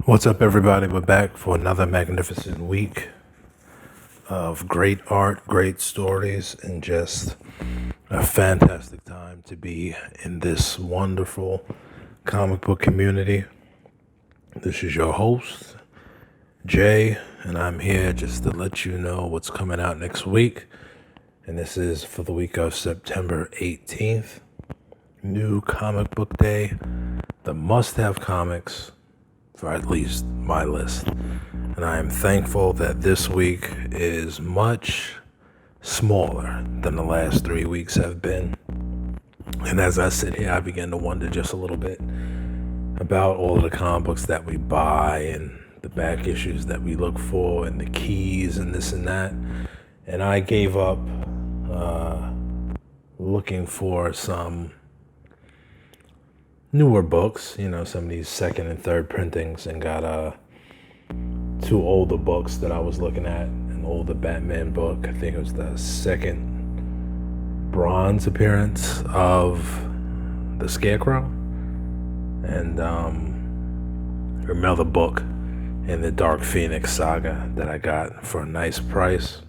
What's up, everybody? We're back for another magnificent week of great art, great stories, and just a fantastic time to be in this wonderful comic book community. This is your host, Jay, and I'm here just to let you know what's coming out next week. And this is for the week of September 18th, New Comic Book Day, the must-have comics for at least my list. And I am thankful that this week is much smaller than the last 3 weeks have been. And as I sit here, I begin to wonder just a little bit about all of the comic books that we buy and the back issues that we look for and the keys and this and that. And I gave up looking for some newer books, some of these second and third printings, and got two older books that I was looking at. An older Batman book, I think it was the second bronze appearance of the Scarecrow, and another book in the Dark Phoenix saga that I got for a nice price.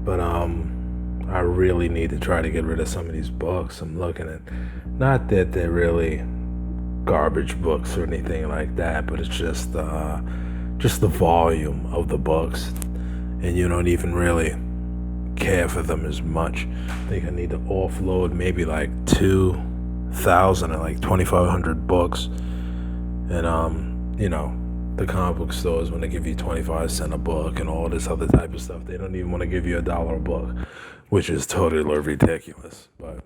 But I really need to try to get rid of some of these books. I'm looking at, not that they're really garbage books or anything like that, but it's just the volume of the books, and you don't even really care for them as much. I think I need to offload maybe like 2,000 or like 2,500 books, and the comic book stores, when they give you 25 cents a book and all this other type of stuff, they don't even want to give you $1 a book, which is totally ridiculous. But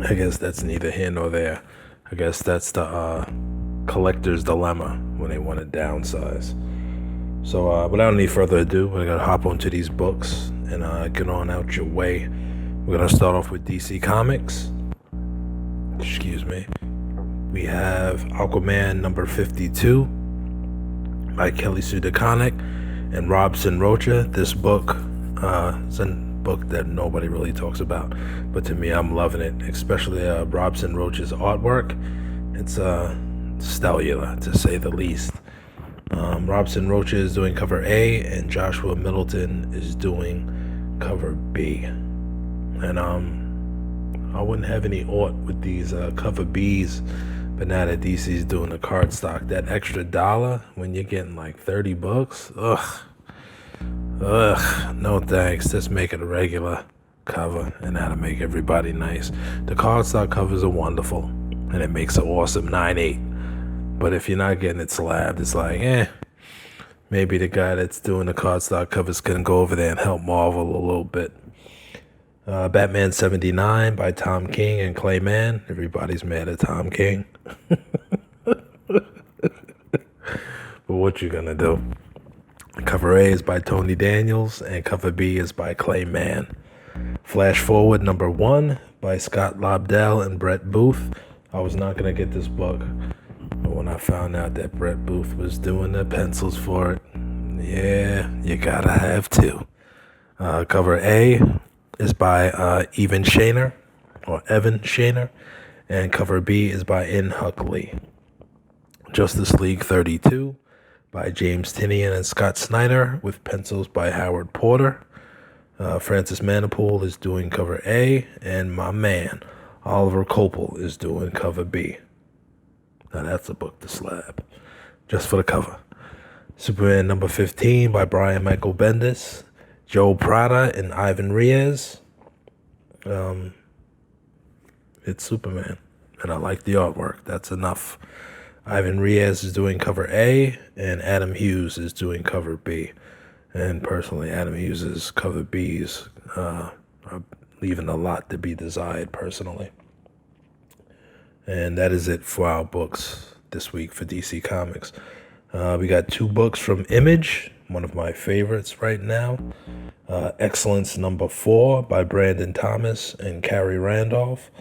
I guess that's neither here nor there. I guess that's the collector's dilemma when they want to downsize. So without any further ado, we're going to hop onto these books and get on out your way. We're going to start off with DC Comics. Excuse me. We have Aquaman number 52 by Kelly Sue DeConnick and Robson Rocha. This book is a book that nobody really talks about, but to me, I'm loving it, especially Robson Rocha's artwork. It's stellar, to say the least. Robson Rocha is doing cover A, and Joshua Middleton is doing cover B. And I wouldn't have any aught with these cover Bs, but now that DC's doing the card stock, that extra $1 when you're getting like 30 bucks, no thanks. Just make it a regular cover, and that'll make everybody nice. The cardstock covers are wonderful, and it makes an awesome 9/8. But if you're not getting it slabbed, it's like, maybe the guy that's doing the cardstock covers can go over there and help Marvel a little bit. Batman 79 by Tom King and Clay Mann. Everybody's mad at Tom King. But what you gonna do? Cover A is by Tony Daniels, and cover B is by Clay Mann. Flash Forward number 1 by Scott Lobdell and Brett Booth. I was not going to get this book, but when I found out that Brett Booth was doing the pencils for it, yeah, you gotta have two. Cover A is by Evan Shaner, and cover B is by N. Huck Lee. Justice League 32 by James Tynion and Scott Snyder, with pencils by Howard Porter. Francis Manapul is doing cover A, and my man, Oliver Copel, is doing cover B. Now that's a book to slab, just for the cover. Superman number 15 by Brian Michael Bendis, Joe Prada, and Ivan Reyes. It's Superman, and I like the artwork. That's enough. Ivan Reyes is doing cover A, and Adam Hughes is doing cover B. And personally, Adam Hughes' cover Bs are leaving a lot to be desired, personally. And that is it for our books this week for DC Comics. We got 2 books from Image, one of my favorites right now. Excellence number 4 by Brandon Thomas and Carrie Randolph.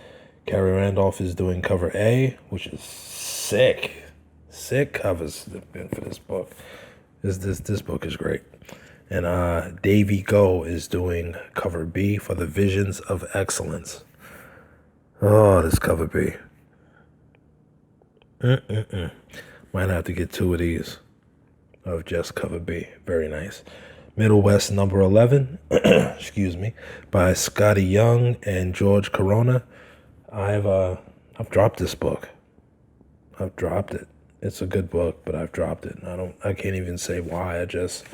Carrie Randolph is doing cover A, which is sick. Sick covers for this book. This book is great. And Davey Go is doing cover B for the Visions of Excellence. Oh, this cover B. Might have to get 2 of these of just cover B. Very nice. Middle West number 11, excuse me, by Scotty Young and George Corona. I've dropped this book. I've dropped it. It's a good book, but I've dropped it. I can't even say why. Just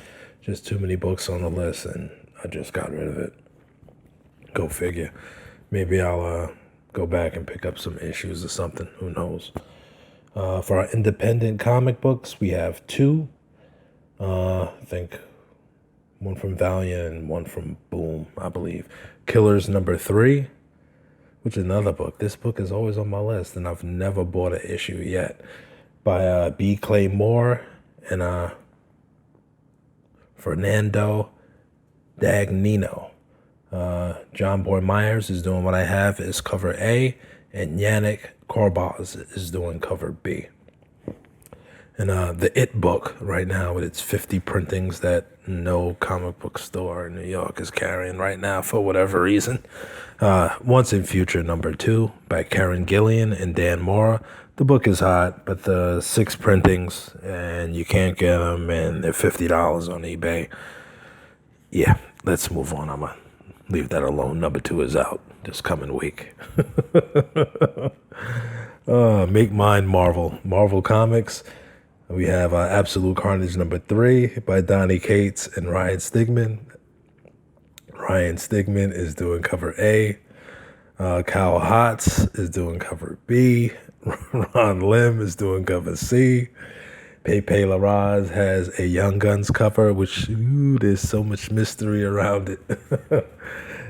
too many books on the list, and I just got rid of it. Go figure. Maybe I'll go back and pick up some issues or something. Who knows? For our independent comic books, we have 2. I think one from Valiant and one from Boom, I believe. Killers number 3, which is another book. This book is always on my list, and I've never bought an issue yet. By B. Clay Moore and Fernando Dagnino. John Boy Myers is doing What I Have is cover A, and Yannick Corbaz is doing cover B. And the It book right now with its 50 printings that no comic book store in New York is carrying right now for whatever reason. Once in Future number 2 by Karen Gillian and Dan Mora. The book is hot, but the 6 printings and you can't get them, and they're $50 on eBay. Yeah, let's move on. I'm going to leave that alone. Number 2 is out this coming week. Make Mine Marvel Comics. We have Absolute Carnage number 3 by Donny Cates and Ryan Stigman. Ryan Stigman is doing cover A. Kyle Hotz is doing cover B. Ron Lim is doing cover C. Pepe Larraz has a Young Guns cover, which there's so much mystery around it.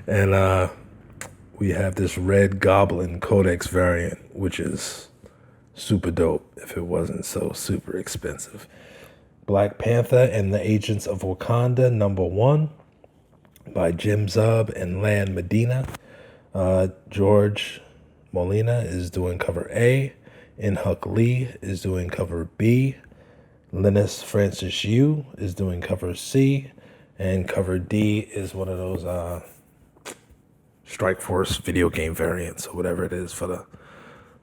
And we have this Red Goblin Codex variant, which is super dope if it wasn't so super expensive. Black Panther and the Agents of Wakanda number 1 by Jim Zub and Lan Medina. George Molina is doing cover A. In-Huk Lee is doing cover B. Linus Francis Yu is doing cover C. And cover D is one of those Strike Force video game variants or whatever it is for the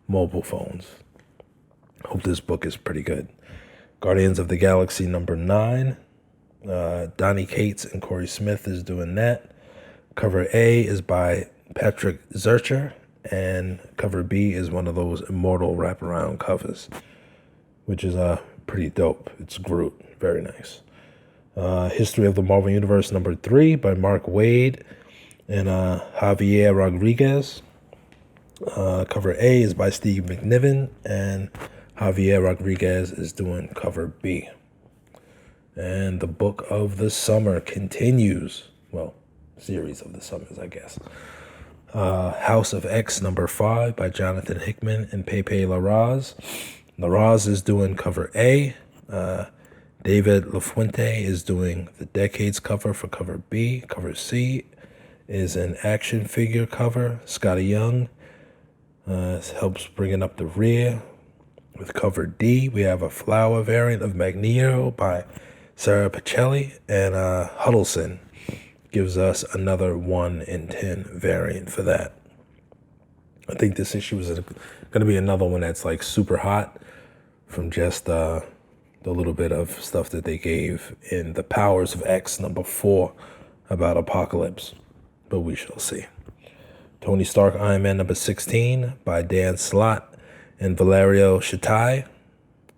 mobile phones. Hope this book is pretty good. Guardians of the Galaxy number 9. Donny Cates and Corey Smith is doing that. Cover A is by Patrick Zurcher, and cover B is one of those Immortal wraparound covers, which is pretty dope. It's Groot. Very nice. History of the Marvel Universe number 3 by Mark Waid and Javier Rodriguez. Cover A is by Steve McNiven, and Javier Rodriguez is doing cover B. And the book of the summer continues. Well, series of the summers, I guess. House of X number 5 by Jonathan Hickman and Pepe Larraz. Larraz is doing cover A. David LaFuente is doing the Decades cover for cover B. Cover C is an action figure cover. Scotty Young helps bringing up the rear. With cover D, we have a flower variant of Magneto by Sarah Pacelli, and Huddleston gives us another 1 in 10 variant for that. I think this issue is going to be another one that's like super hot from just the little bit of stuff that they gave in the Powers of X number 4 about Apocalypse, but we shall see. Tony Stark Iron Man number 16 by Dan Slott and Valerio Shatai.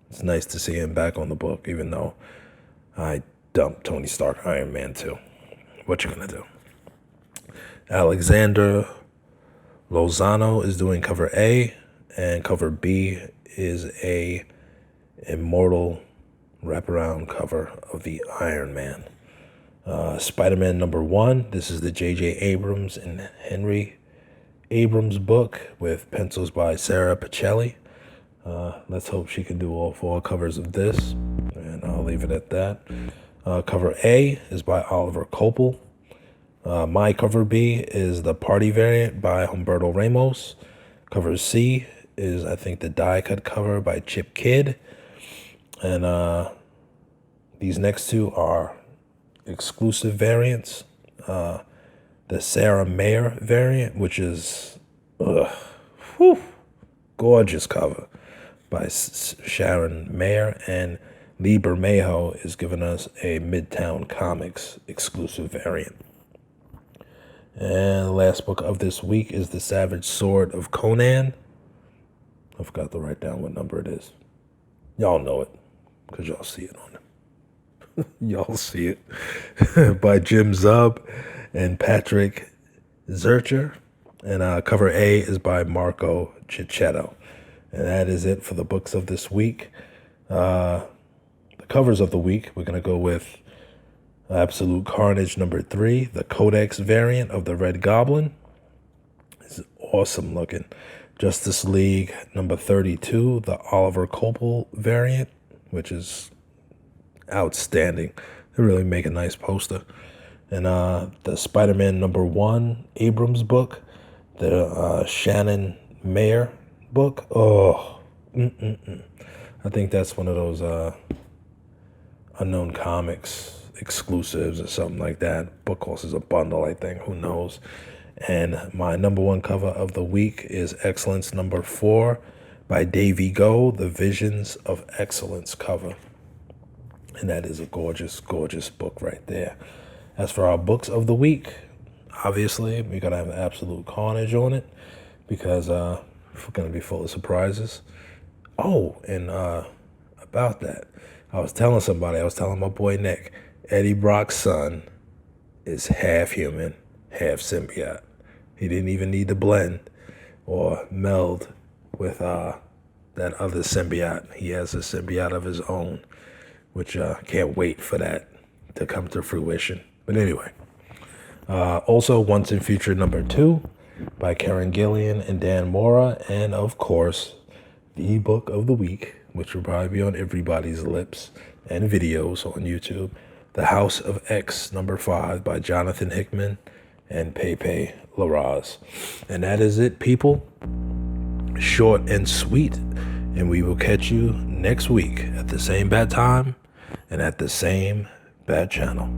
It's nice to see him back on the book, even though I dumped Tony Stark Iron Man 2. What you gonna do? Alexander Lozano is doing cover A, and cover B is a Immortal wraparound cover of the Iron Man. Spider-Man number 1. This is the J.J. Abrams and Henry Abrams book with pencils by Sarah Pacelli. Let's hope she can do all 4 covers of this, and I'll leave it at that. Cover A is by Oliver Copel. My cover B is the Party variant by Humberto Ramos. Cover C is, I think, the die cut cover by Chip Kidd. And these next 2 are exclusive variants. The Sarah Mayer variant, which is gorgeous cover by Sharon Mayer, and Lee Bermejo is giving us a Midtown Comics exclusive variant. And the last book of this week is The Savage Sword of Conan. I forgot to write down what number it is. Y'all know it, because y'all see it on it. Y'all see it. By Jim Zub and Patrick Zurcher. And cover A is by Marco Cicchetto. And that is it for the books of this week. The covers of the week, we're going to go with Absolute Carnage #3, the Codex variant of the Red Goblin. It's awesome looking. Justice League #32, the Oliver Copel variant, which is outstanding. They really make a nice poster. And the Spider-Man #1 Abrams book, the Shannon Mayer book. Oh, I think that's one of those Unknown Comics exclusives or something like that. Book costs is a bundle, I think. Who knows? And my #1 cover of the week is Excellence #4 by Davey Go, the Visions of Excellence cover. And that is a gorgeous, gorgeous book right there. As for our books of the week, obviously, we're going to have Absolute Carnage on it because we're going to be full of surprises. Oh, and about that, I was telling my boy Nick, Eddie Brock's son is half human, half symbiote. He didn't even need to blend or meld with that other symbiote. He has a symbiote of his own, which can't wait for that to come to fruition. But anyway, also Once and Future #2 by Karen Gillian and Dan Mora, and of course, the book of the week, which will probably be on everybody's lips and videos on YouTube, The House of X #5 by Jonathan Hickman and Pepe Larraz. And that is it, people. Short and sweet. And we will catch you next week at the same bad time and at the same bad channel.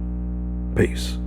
Peace.